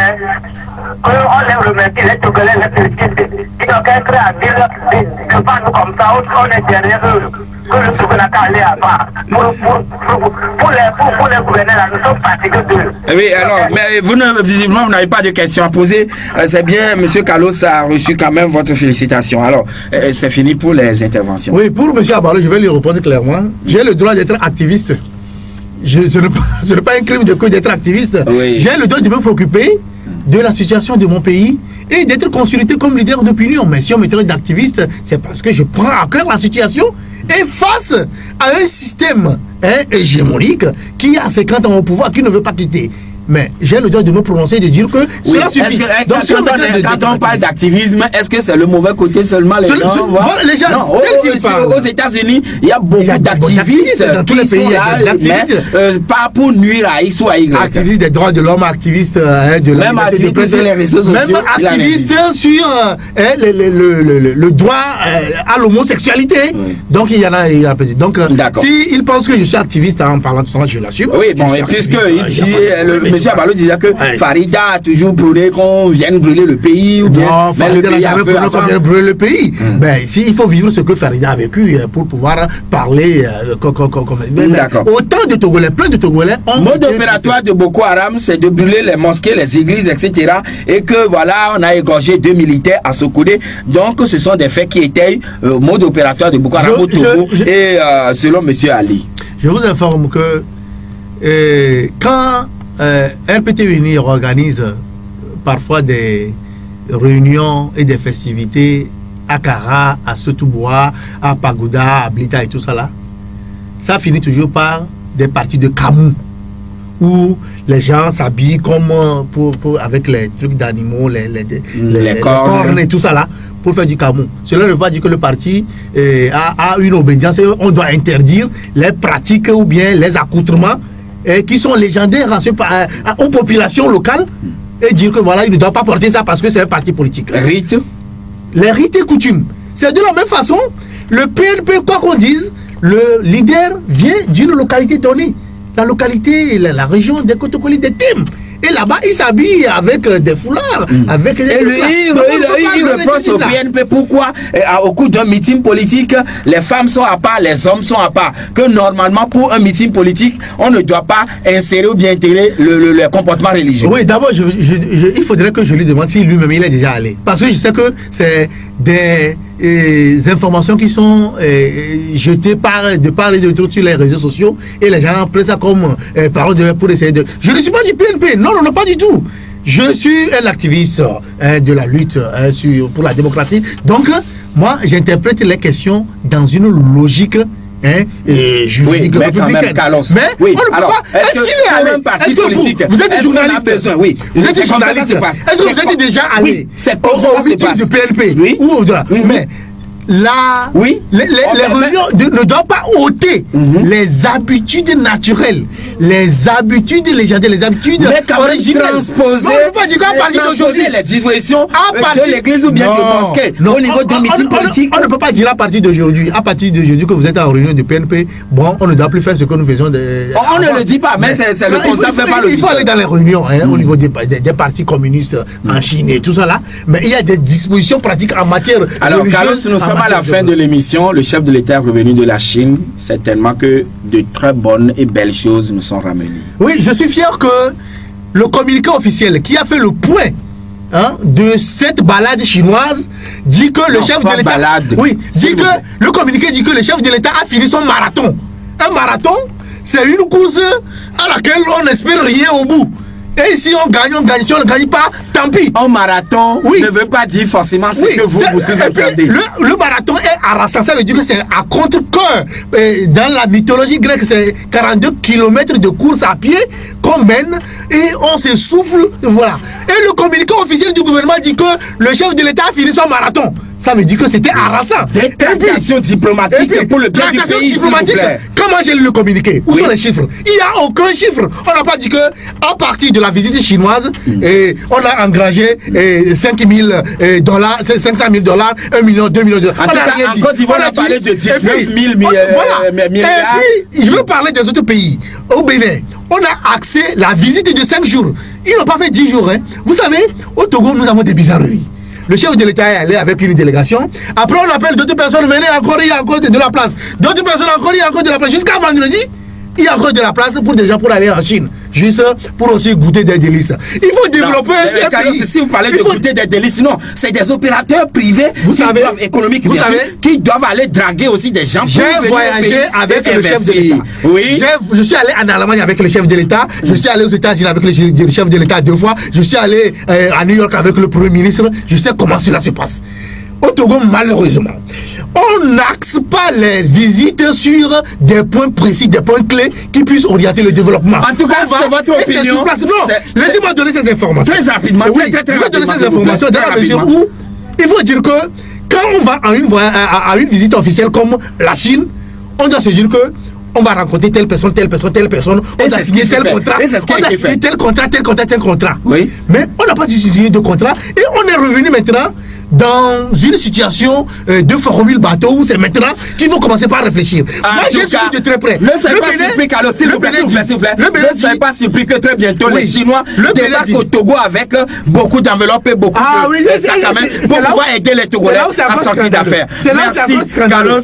qu'on lève le métier, les Togolais, les politiques. Ils n'ont qu'à être à dire devant nous comme ça, on est derrière eux. Que le Togolais a calé avant. Pour les gouverneurs, nous sommes fatigués d'eux. Oui, alors, mais visiblement, vous n'avez pas de questions à poser. C'est bien, M. Kalos a reçu quand même votre félicitation. Alors, c'est fini pour les interventions. Oui, pour M. Abalo, je vais lui répondre clairement. J'ai le droit d'être activiste. Ce n'est pas un crime de cœur d'être activiste. Oui. J'ai le droit de me préoccuper de la situation de mon pays et d'être consulté comme leader d'opinion. Mais si on me traite d'activiste, c'est parce que je prends à cœur la situation et face à un système hégémonique qui a 50 ans au pouvoir, qui ne veut pas quitter. Mais j'ai le droit de me prononcer et de dire que cela suffit. Donc, quand on parle d'activisme, est-ce que c'est le mauvais côté seulement les gens les gens, non, aux États-Unis, il y a beaucoup d'activistes dans tous les pays, mais pas pour nuire à X ou à Y. Activistes des droits de l'homme, activistes de la même activistes sur les réseaux sociaux. Même activistes sur le droit à l'homosexualité. Donc il y en a. Donc s'il pense que je suis activiste en parlant de ça, je l'assume. Oui, bon, et puisque il dit M. Abalo disait que Farida a toujours brûlé qu'on vienne brûler le pays. Ou bien, non, Farida n'a jamais brûlé qu'on vienne brûler le pays. Ben, il faut vivre ce que Farida a vécu pour pouvoir parler d'accord. Autant de Togolais, plein de Togolais ont... Le mode opératoire de Boko Haram, c'est de brûler les mosquées, les églises, etc. Et que voilà, on a égorgé 2 militaires à Sokodé. Donc, ce sont des faits qui étaient mode opératoire de Boko Haram au Togo. Et selon M. Ali. Je vous informe que quand RPT Unir organise parfois des réunions et des festivités à Kara, à Setouboua, à Pagoda, à Blita et tout ça là, ça finit toujours par des parties de Kamou où les gens s'habillent comme avec les trucs d'animaux, les cornes et tout ça là, pour faire du Kamou. Cela ne veut pas dire que le parti a une obédience et on doit interdire les pratiques ou bien les accoutrements qui sont légendaires aux populations locales et dire que voilà, il ne doit pas porter ça parce que c'est un parti politique. Les rites et coutumes, C'est de la même façon, le PNP, quoi qu'on dise, le leader vient d'une localité donnée. La localité, la région des Kotokoli, des Tim. Et là-bas, il s'habille avec des foulards, avec des... Et lui, il reproche au PNP pourquoi, au cours d'un meeting politique, les femmes sont à part, les hommes sont à part. Que normalement, pour un meeting politique, on ne doit pas insérer ou bien intégrer le comportement religieux. Oui, d'abord, il faudrait que je lui demande si lui-même il est déjà allé. Parce que je sais que c'est des informations qui sont jetées de part et d'autre sur les réseaux sociaux et les gens prennent ça comme parole pour essayer de... Je ne suis pas du PNP, non, pas du tout. Je suis un activiste de la lutte pour la démocratie. Donc, moi, j'interprète les questions dans une logique juridique républicaine. Mais oui, on ne peut pas... Est-ce qu'il est allé? Est-ce que vous êtes journaliste? Oui. Vous êtes journaliste. Est-ce que vous êtes déjà allé au meeting du PNP? Oui. Ou au-delà? Mais là, oui, les réunions ne doivent pas ôter les habitudes naturelles, les habitudes légendaires, les habitudes originales. Transposer les dispositions de l'église ou bien du mosquée au niveau du meeting politique. On ne peut pas dire à partir d'aujourd'hui que vous êtes en réunion de PNP, bon, on ne doit plus faire ce que nous faisons. On ne le dit pas, mais c'est le constat fait par le. Il faut aller dans les réunions au niveau des partis communistes en Chine et tout ça là, mais il y a des dispositions pratiques en matière. Alors, Carlos, nous sommes à la fin de l'émission. Le chef de l'État est revenu de la Chine. Certainement que de très bonnes et belles choses nous sont ramenées. Oui, je suis fier que le communiqué officiel qui a fait le point de cette balade chinoise dit que le chef de l'État... Oui, dit que le communiqué dit que le chef de l'État a fini son marathon. Un marathon, c'est une course à laquelle on n'espère rien au bout. Et si on gagne, si on ne gagne pas, tant pis. Un marathon ne veut pas dire forcément ce que vous sous-entendez. Le marathon est harassant, ça veut dire que c'est à contre-cœur. Dans la mythologie grecque, c'est 42 km de course à pied qu'on mène et on se souffle, voilà. Et le communiqué officiel du gouvernement dit que le chef de l'État a fini son marathon. Ça veut dire que c'était harassant. Des tractations diplomatiques pour le bien du pays, s'il vous plaît. Comment j'ai lu le communiqué? Où sont les chiffres? Il n'y a aucun chiffre. On n'a pas dit que à partir de la visite chinoise, on a engagé 5 000 dollars, 500 000 dollars, 1 million, 2 millions de dollars. En Côte d'Ivoire, on a parlé de 19 000 milliards. Et puis, je veux parler des autres pays. Au Bénin, on a axé la visite de 5 jours. Ils n'ont pas fait 10 jours. Vous savez, au Togo, nous avons des bizarreries. Le chef de l'État est allé avec une délégation. Après, on appelle d'autres personnes, venez encore, il y a encore de la place. D'autres personnes encore, il y a encore de la place. Jusqu'à vendredi, il y a encore de la place pour des gens pour aller en Chine. Juste pour aussi goûter des délices. Il faut développer un pays. Si vous parlez de goûter des délices, non, c'est des opérateurs privés économiques qui doivent aller draguer aussi des gens. J'ai voyagé avec le chef de l'État. Oui. Je suis allé en Allemagne avec le chef de l'État. Je suis allé aux États-Unis avec le chef de l'État 2 fois. Je suis allé à New York avec le Premier ministre. Je sais comment cela se passe. Au Togo, malheureusement, on n'axe pas les visites sur des points précis, des points clés qui puissent orienter le développement. En tout cas, c'est votre opinion. Non, laissez-moi donner ces informations. Très rapidement, oui, je vais donner ces informations dans la mesure où il faut dire que quand on va à une visite officielle comme la Chine, on doit se dire que on va rencontrer telle personne, on doit signer tel contrat, on doit signer tel contrat. Oui. Mais on n'a pas signé de contrat et on est revenu maintenant dans une situation de formule bateau où c'est maintenant qu'il faut commencer par réfléchir. Moi, j'ai suivi de très près. Ne soyez pas surpris, Carlos, s'il vous plaît. Ne soyez pas surpris que très bientôt les Chinois débarquent au Togo avec beaucoup d'enveloppes et beaucoup de sacs à main pour pouvoir aider les Togolais à sortir d'affaires. Merci, Carlos,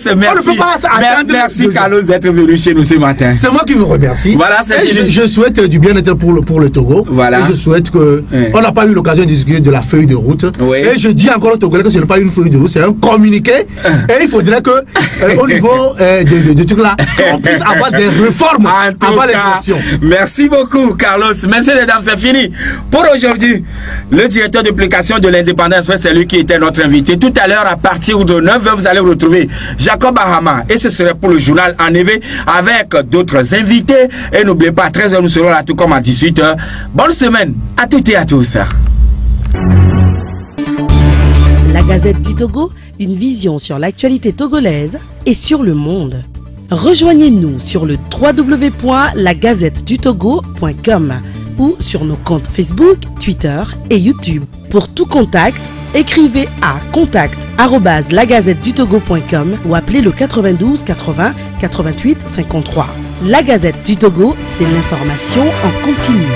merci, Carlos, d'être venu chez nous ce matin. C'est moi qui vous remercie. Voilà, je souhaite du bien-être pour le Togo. Voilà. Et je souhaite que on n'a pas eu l'occasion de discuter de la feuille de route. Et je dis encore Togolais que ce n'est pas une feuille de route, c'est un communiqué. Et il faudrait que au niveau de tout là, on puisse avoir des réformes avant les élections. Merci beaucoup, Carlos. Messieurs et dames, c'est fini pour aujourd'hui. Le directeur d'application de l'Indépendance, c'est lui qui était notre invité. Tout à l'heure, à partir de 9h, vous allez retrouver Jacob Ahama. Et ce serait pour le journal En Éveil avec d'autres invités. Et n'oubliez pas, à 13h, nous serons là tout comme à 18h. Bonne semaine à toutes et à tous. La Gazette du Togo, une vision sur l'actualité togolaise et sur le monde. Rejoignez-nous sur le www.lagazettedutogo.com ou sur nos comptes Facebook, Twitter et YouTube. Pour tout contact, Écrivez à contact@lagazettedutogo.com ou appelez le 92 80 88 53. La Gazette du Togo, c'est l'information en continu.